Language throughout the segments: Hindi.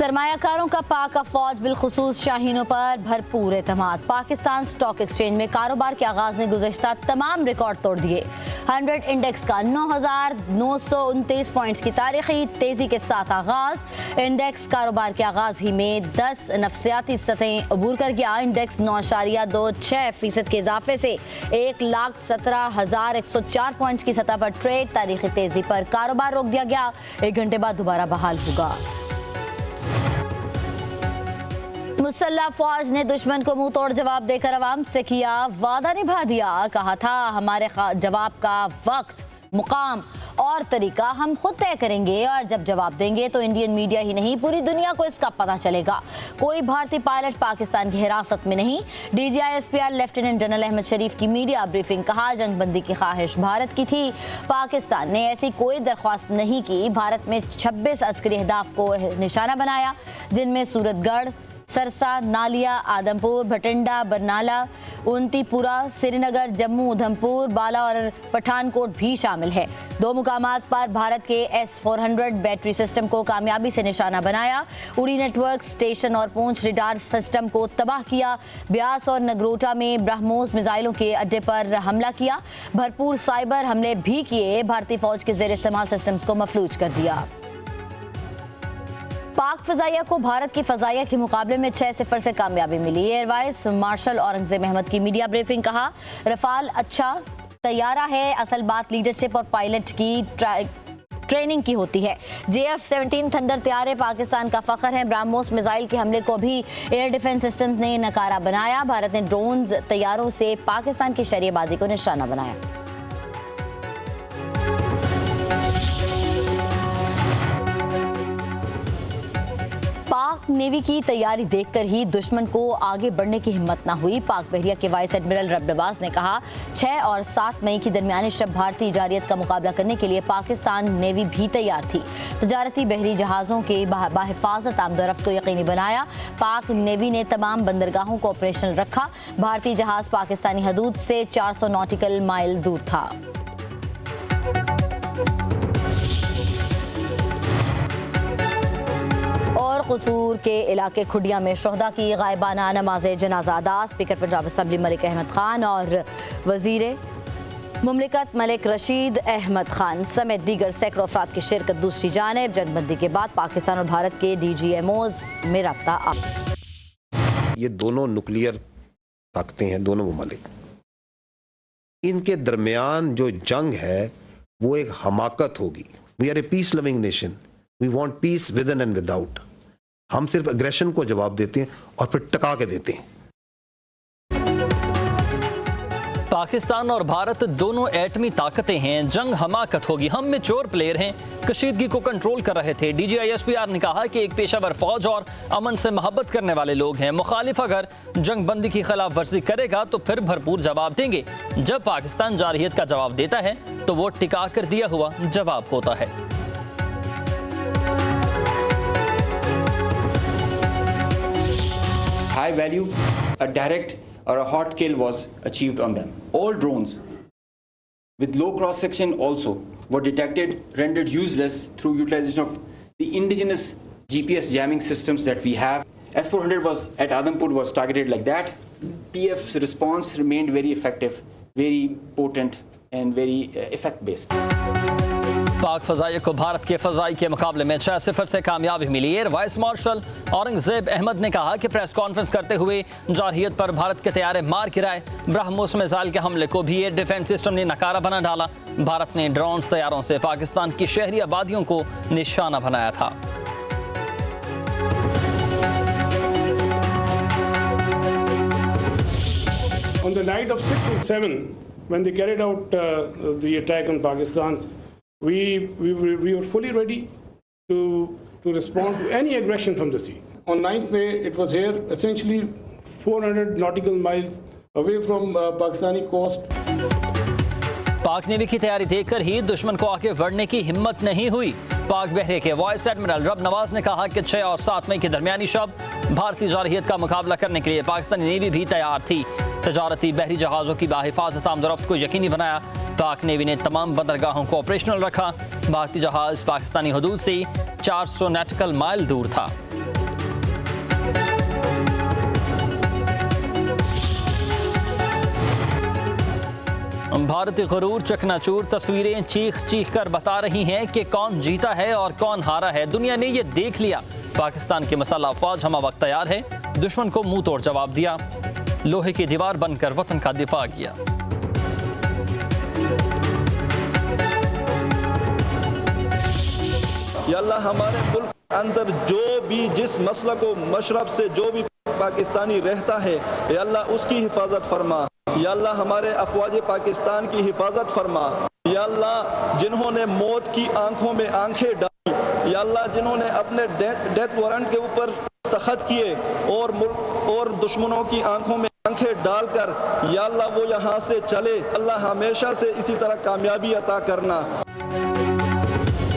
सरमायाकारों का पाक अफवाज बिलखुसूस शाहीनों पर भरपूर एतमाद। पाकिस्तान स्टॉक एक्सचेंज में कारोबार के आगाज ने गुज़श्ता तमाम रिकॉर्ड तोड़ दिए। 100 इंडेक्स का 9,929 पॉइंट्स की तारीखी तेजी के साथ आगाज। इंडेक्स कारोबार के आगाज ही में 10 नफसियाती सतहें अबूर कर गया। इंडेक्स 9.26% के इजाफे से 1,17,104 पॉइंट्स की सतह पर ट्रेड। तारीखी तेजी पर कारोबार रोक दिया गया, 1 घंटे बाद दोबारा बहाल होगा। मुसल्लह फौज ने दुश्मन को मुंह तोड़ जवाब देकर अवाम से किया वादा निभा दिया। कहा था हमारे जवाब का वक्त, मुकाम और तरीका हम खुद तय करेंगे और जब जवाब देंगे तो इंडियन मीडिया ही नहीं पूरी दुनिया को इसका पता चलेगा। कोई भारतीय पायलट पाकिस्तान की हिरासत में नहीं। DGISPR लेफ्टिनेंट जनरल अहमद शरीफ की मीडिया ब्रीफिंग। कहा जंगबंदी की ख्वाहिश भारत की थी, पाकिस्तान ने ऐसी कोई दरख्वास्त नहीं की। भारत में 26 अस्करी अहदाफ को निशाना बनाया, जिनमें सूरतगढ़, सरसा, नालिया, आदमपुर, भटिंडा, बरनाला, उनतीपुरा, श्रीनगर, जम्मू, उधमपुर, बाला और पठानकोट भी शामिल है। 2 मुकामात पर भारत के S-400 बैटरी सिस्टम को कामयाबी से निशाना बनाया। उड़ी नेटवर्क स्टेशन और पूंछ रिडार सिस्टम को तबाह किया। ब्यास और नगरोटा में ब्रह्मोस मिसाइलों के अड्डे पर हमला किया। भरपूर साइबर हमले भी किए। भारतीय फौज के जेर इस्तेमाल सिस्टम्स को मफलूज कर दिया। पाक फजाइया को भारत की फजाइया के मुकाबले में 6-0 से कामयाबी मिली। Air vice marshal Aurangzeb Ahmed की मीडिया ब्रीफिंग। कहा रफाल अच्छा तैयारा है, असल बात लीडरशिप और पायलट की ट्रेनिंग की होती है। JF-17 थंडर तैयारे पाकिस्तान का फख्र है। ब्रह्मोस मिसाइल के हमले को भी एयर डिफेंस सिस्टम्स ने नकारा बनाया। भारत ने ड्रोन्स तैयारों से पाकिस्तान की शहरीबादी को निशाना बनाया। पाक नेवी की तैयारी देखकर ही दुश्मन को आगे बढ़ने की हिम्मत न हुई। पाक बहरिया के वाइस एडमिरल रब नवाज ने कहा 6 और 7 मई की दरमियानी शब भारतीय जारियत का मुकाबला करने के लिए पाकिस्तान नेवी भी तैयार थी। तजारती बहरी जहाज़ों के बाहिफाजत आमदोरफ्त को यकीनी बनाया। पाक नेवी ने तमाम बंदरगाहों को ऑपरेशनल रखा। भारतीय जहाज़ पाकिस्तानी हदूद से 400 नॉटिकल माइल दूर था। और कसूर के इलाके खुडिया में शोहदा की गायबाना नमाज जनाजा अदा। स्पीकर पंजाब असम्बली मलिक अहमद खान और वजीर मुमलिकत मलिक रशीद अहमद खान समेत दीगर सैकड़ों अफराद की शिरकत। दूसरी जानिब जंगबंदी के बाद पाकिस्तान और भारत के DGMOs में रब्ता अब। ये दोनों न्यूक्लियर ताकतें हैं, दोनों ममालिक, इनके दरमियान जो जंग है वो एक हमाकत होगी। We are a peace loving nation, we want peace with in and without. हम सिर्फ एग्रेशन को जवाब देते हैं और फिर टका के देते हैं। पाकिस्तान और भारत दोनों एटमी ताकतें हैं, जंग हमाकत होगी। हम मेच्योर प्लेयर हैं, कशीदगी को कंट्रोल कर रहे थे। DGISPR ने कहा कि एक पेशावर फौज और अमन से मोहब्बत करने वाले लोग हैं। मुखालिफ अगर जंग बंदी की खिलाफ वर्जी करेगा तो फिर भरपूर जवाब देंगे। जब पाकिस्तान जारहियत का जवाब देता है तो वो टिका कर दिया हुआ जवाब होता है। High value, a direct or a hot kill was achieved on them. All drones with low cross section also were detected, rendered useless through utilization of the indigenous GPS jamming systems that we have. S-400 was at Adampur was targeted like that. PF's response remained very effective, very potent and very effect based. पाक फजाइया को भारत के फजाई के मुकाबले में 6-0 से कामयाबी मिली। Air vice marshal Aurangzeb Ahmed ने कहा कि प्रेस कॉन्फ्रेंस करते हुए जारहियत पर भारत के तैयारे मार गिराए। ब्रह्मोस मिसाइल के हमले को भी एयर डिफेंस सिस्टम ने नकारा बना डाला। भारत ने ड्रोन तैयारों से पाकिस्तान की शहरी आबादियों को निशाना बनाया था। On the night of 6 and 7, when they carried out the attack on Pakistan, we were fully ready to respond to any aggression from the sea. On 9th May, it was here, essentially 400 nautical miles away from Pakistani coast. पाक नेवी की तैयारी देखकर ही दुश्मन को आगे बढ़ने की हिम्मत नहीं हुई। पाक बहरे के वाइस एडमिरल रब नवाज ने कहा कि 6 और 7 मई की दरमियानी शब भारतीय जारहियत का मुकाबला करने के लिए पाकिस्तानी नेवी भी तैयार थी। तजारती बहरी जहाज़ों की बाहिफाजत आमदोरफ्त को यकीनी बनाया। पाक नेवी ने तमाम बंदरगाहों को ऑपरेशनल रखा। भारतीय जहाज़ पाकिस्तानी हदूद से 400 नॉटिकल माइल दूर था। भारतीय गुरूर चकनाचूर तस्वीरें चीख चीख कर बता रही हैं कि कौन जीता है और कौन हारा है। दुनिया ने ये देख लिया। पाकिस्तान की मसल्ह फौज हम वक्त तैयार है। दुश्मन को मुंह तोड़ जवाब दिया। लोहे की दीवार बनकर वतन का दिफा किया। या अल्लाह हमारे मुल्क के अंदर जो भी जिस मसला को मशरब से जो भी पाकिस्तानी रहता है, या अल्लाह उसकी हिफाजत फरमा। या अल्लाह हमारे अफवाज पाकिस्तान की हिफाजत फरमा। या अल्लाह जिन्होंने मौत की आंखों में आंखें डाली, या अल्लाह जिन्होंने अपने डेथ वारंट के ऊपर दस्तखत किए और मुल्क और दुश्मनों की आंखों में आंखें डालकर, या अल्लाह वो यहाँ से चले। अल्लाह हमेशा से इसी तरह कामयाबी अता करना।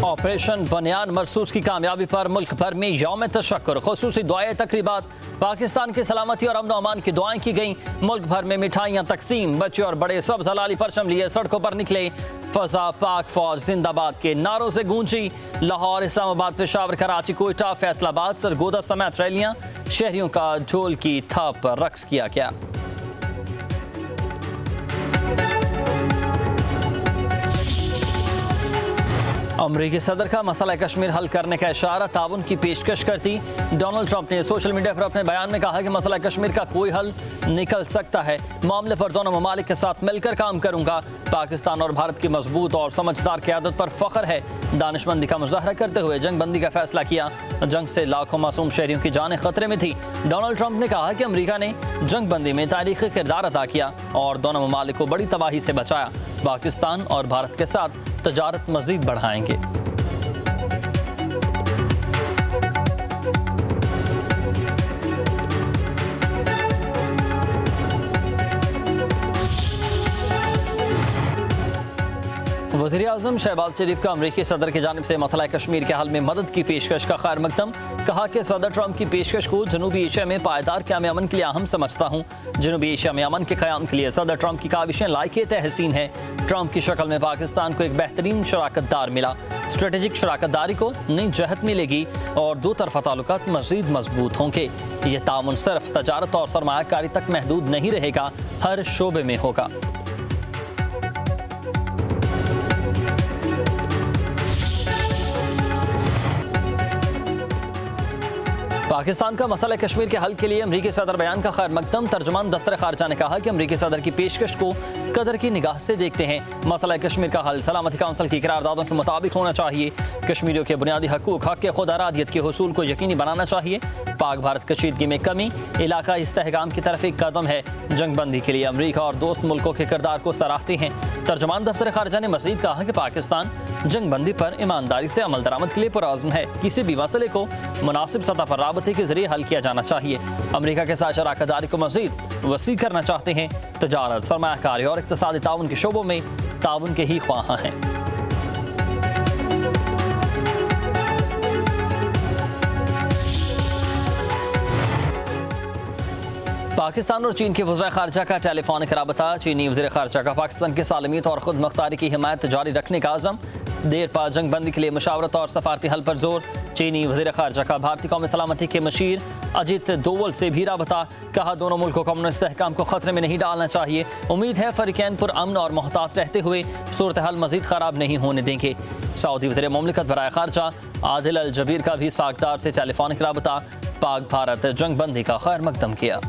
ऑपरेशन बनियान मरसूस की कामयाबी पर मुल्क भर में यौम तशक्कुर खुसूसी दुआएं तकरीबात। पाकिस्तान की सलामती और अमन अमान की दुआएं की गई। मुल्क भर में मिठाइयाँ तकसीम। बच्चे और बड़े सब्ज़ हलाली परचम लिए सड़कों पर निकले। फजा पाक फौज जिंदाबाद के नारों से गूंजी। लाहौर, इस्लामाबाद, पेशावर, कराची, कोयटा, फैसलाबाद, सरगोदा समेत रैलियाँ। शहरियों का ढोल की थाप पर रक्स किया गया। अमरीकी सदर का मसला कश्मीर हल करने का इशारा, ताउन की पेशकश करती। डोनाल्ड ट्रंप ने सोशल मीडिया पर अपने बयान में कहा कि मसला कश्मीर का कोई हल निकल सकता है। मामले पर दोनों ममालिक के साथ मिलकर काम करूंगा। पाकिस्तान और भारत की मजबूत और समझदार क़यादत पर फख्र है। दानिशमंदी का मुजाहरा करते हुए जंग बंदी का फैसला किया। जंग से लाखों मासूम शहरियों की जानें खतरे में थी। डोनाल्ड ट्रंप ने कहा कि अमरीका ने जंग बंदी में तारीखी किरदार अदा किया और दोनों ममालिक को बड़ी तबाही से बचाया। पाकिस्तान और भारत के साथ तजारत मजीद बढ़ाएंगे। वज़ीर-ए-आज़म शहबाज शरीफ का अमरीकी सदर की जानिब से मसला कश्मीर के हल में मदद की पेशकश का खैर मकदम। कहा कि सदर ट्रंप की पेशकश को जनूबी एशिया में पायदार क़याम अमन के लिए अहम समझता हूँ। जनूबी एशिया में अमन के क़याम के लिए सदर ट्रंप की काविशें लायक तहसीन है। ट्रंप की शक्ल में पाकिस्तान को एक बेहतरीन शराकतदार मिला। स्ट्रेटेजिक शराकतदारी को नई जहत मिलेगी और दो तरफा ताल्लुकात मज़ीद मजबूत होंगे। ये ताउन सिर्फ तजारत और सरमायाकारी तक महदूद नहीं रहेगा, हर शोबे में होगा। पाकिस्तान का मसला कश्मीर के हल के लिए अमरीकी सदर बयान का खैर मकदम। तर्जुमान दफ्तर खारजा ने कहा कि अमरीकी सदर की पेशकश को कदर की निगाह से देखते हैं। मसला कश्मीर का हल सलामती काउंसिल की करारदादों के मुताबिक होना चाहिए। कश्मीरियों के बुनियादी हकूक, हक खुद अरादियत के हुसूल को यकीनी बनाना चाहिए। पाक भारत कशीदगी में कमी इलाका इस्तेहकाम की तरफ एक कदम है। जंग बंदी के लिए अमरीका और दोस्त मुल्कों के किरदार को सराहते हैं। तर्जुमान दफ्तर खारजा ने मजीद कहा कि पाकिस्तान जंग बंदी पर ईमानदारी से अमल दरामद के लिए पुरअज़्म है। किसी भी मसले को मुनासिब सतह पर राबते के जरिए हल किया जाना चाहिए। अमरीका के साथ शराकतदारी को मजीद वसी करना चाहते हैं। तजारत, सरमायाकारी और इक़्तिसादी ताउन के शोबों में ताउन के ही ख्वाह हैं। पाकिस्तान और चीन के वज़ीर ख़ारजा का टेलीफोनिक राबता। चीनी वज़ीर ख़ारजा का पाकिस्तान की सालमियत और खुद मुख्तारी की हिमायत जारी रखने का आज़म। देर पा जंग बंदी के लिए मुशावरत और सफारती हल पर जोर। चीनी वज़ीर ख़ारजा का भारतीय कौमी सलामती के मशीर अजित दोवल से भी राबता। कहा दोनों मुल्कों को अमन इस्तेहकाम को खतरे में नहीं डालना चाहिए। उम्मीद है फ़रीक़ैन पुरअमन और मोहतात रहते हुए सूरत हाल मज़ीद ख़राब नहीं होने देंगे। सऊदी वज़ीर मुमलिकत बराए ख़ारजा आदिल अल जबीर का भी सागदार से टेलीफोनिक राबता। पाक भारत जंग बंदी का खैर मकदम किया।